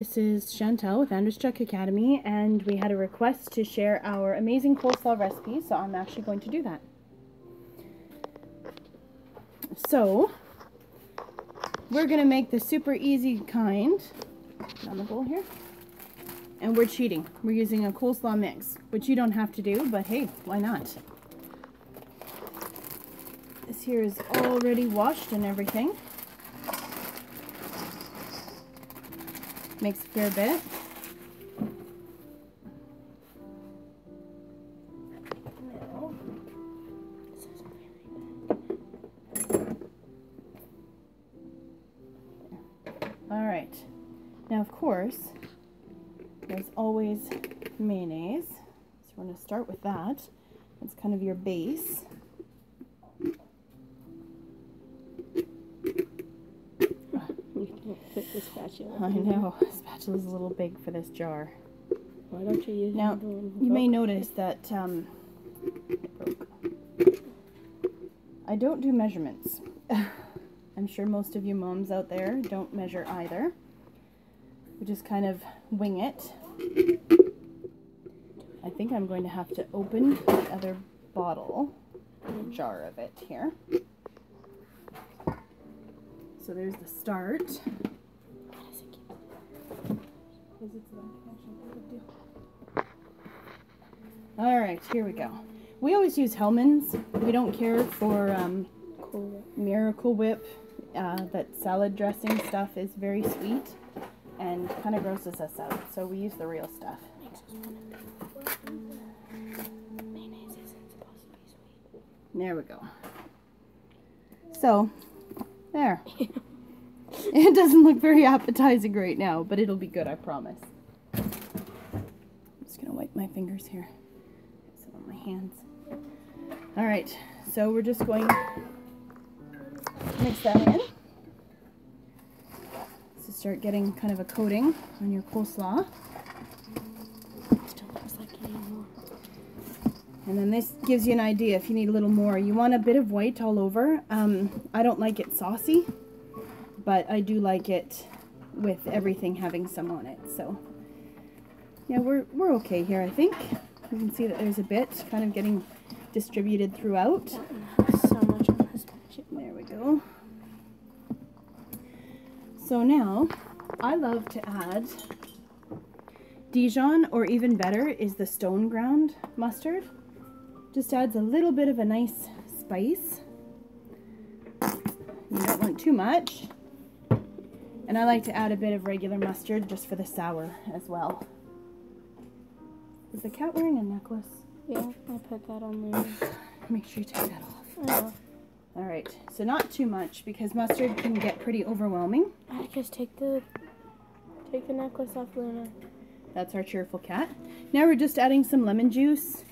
This is Chantel with Andrew's Chuck Academy, and we had a request to share our amazing coleslaw recipe, so I'm actually going to do that. So, we're going to make the super easy kind, on the bowl here, and we're cheating. We're using a coleslaw mix, which you don't have to do, but hey, why not? This here is already washed and everything. Makes a fair bit. Alright, now of course, there's always mayonnaise, so we're going to start with that. It's kind of your base. The spatula. I know, the spatula's a little big for this jar. Why don't you use Now, you may notice that it broke. I don't do measurements. I'm sure most of you moms out there don't measure either. We just kind of wing it. I think I'm going to have to open the other bottle, or jar of it here. So there's the start. Alright, here we go. We always use Hellmann's. We don't care for Miracle Whip. That salad dressing stuff is very sweet and kind of grosses us out. So we use the real stuff. Mayonnaise isn't supposed to be sweet. There we go. So, there. It doesn't look very appetizing right now, but it'll be good, I promise. I'm just going to wipe my fingers here. Some on my hands. Alright, so we're just going to mix that in. So start getting kind of a coating on your coleslaw. Still looks like you need more. And then this gives you an idea if you need a little more. You want a bit of white all over. I don't like it saucy, but I do like it with everything having some on it. So yeah, we're okay here, I think. You can see that there's a bit kind of getting distributed throughout. So much on this spatula. There we go. So now, I love to add Dijon, or even better is the stone ground mustard. Just adds a little bit of a nice spice. You don't want too much. And I like to add a bit of regular mustard just for the sour as well. Is the cat wearing a necklace? Yeah, I put that on there. Make sure you take that off. Yeah. Alright, so not too much because mustard can get pretty overwhelming. Atticus, take the necklace off Luna. That's our cheerful cat. Now we're just adding some lemon juice.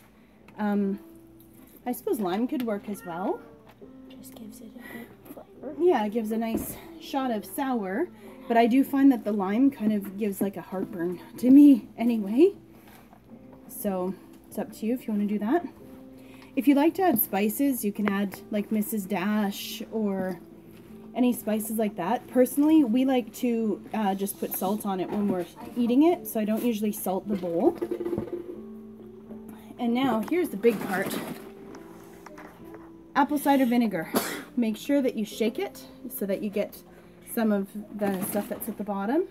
I suppose lime could work as well. Just gives it a good flavor. Yeah, it gives a nice shot of sour, but I do find that the lime kind of gives like a heartburn to me anyway. So it's up to you if you want to do that. If you like to add spices, you can add like Mrs. Dash or any spices like that. Personally, we like to just put salt on it when we're eating it, so I don't usually salt the bowl. And now, here's the big part. Apple cider vinegar. Make sure that you shake it so that you get some of the stuff that's at the bottom,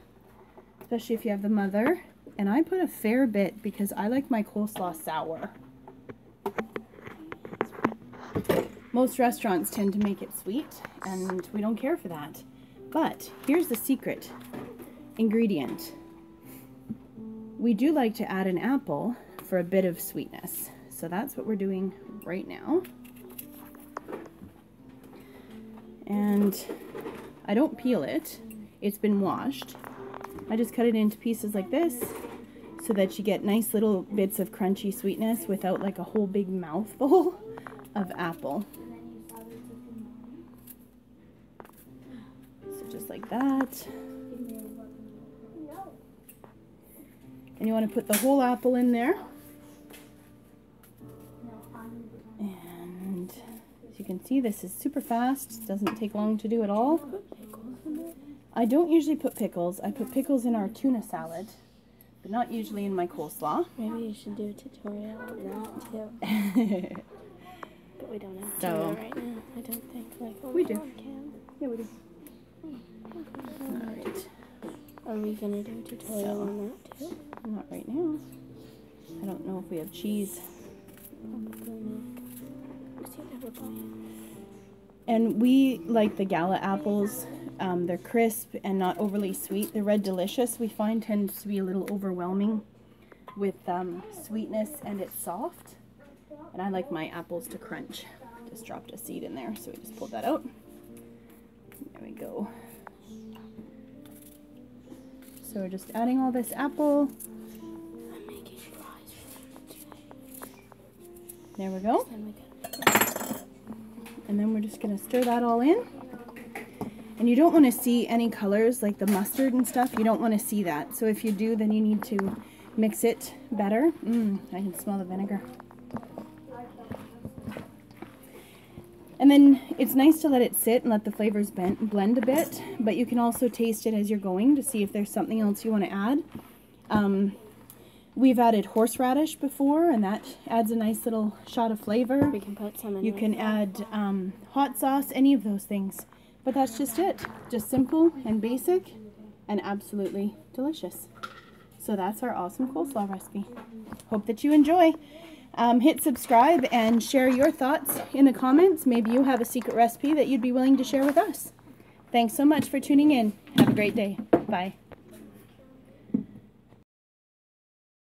especially if you have the mother. And I put a fair bit because I like my coleslaw sour. Most restaurants tend to make it sweet, and we don't care for that. But here's the secret ingredient. We do like to add an apple for a bit of sweetness. So that's what we're doing right now. And I don't peel it. It's been washed. I just cut it into pieces like this so that you get nice little bits of crunchy sweetness without like a whole big mouthful of apple. So just like that. And you want to put the whole apple in there. And as you can see, this is super fast. Doesn't take long to do at all. I don't usually put pickles. I put pickles in our tuna salad, but not usually in my coleslaw. Maybe you should do a tutorial on that too. But we don't have tuna right now. I don't think. Like we do. Can. Yeah, we do. Okay. Alright. Are we gonna do a tutorial on that too? Not right now. I don't know if we have cheese. And we like the Gala apples. They're crisp and not overly sweet. The Red Delicious, we find, tends to be a little overwhelming with sweetness, and it's soft. And I like my apples to crunch. Just dropped a seed in there, so we just pulled that out. There we go. So we're just adding all this apple. I'm making fries. There we go. And then we're just going to stir that all in. And you don't want to see any colors like the mustard and stuff. You don't want to see that. So if you do, then you need to mix it better. I can smell the vinegar. And then it's nice to let it sit and let the flavors blend a bit. But you can also taste it as you're going to see if there's something else you want to add. We've added horseradish before, and that adds a nice little shot of flavor. We can put some in. You can add hot sauce, any of those things. But that's just it. Just simple and basic and absolutely delicious. So that's our awesome coleslaw recipe. Hope that you enjoy. Hit subscribe and share your thoughts in the comments. Maybe you have a secret recipe that you'd be willing to share with us. Thanks so much for tuning in. Have a great day. Bye.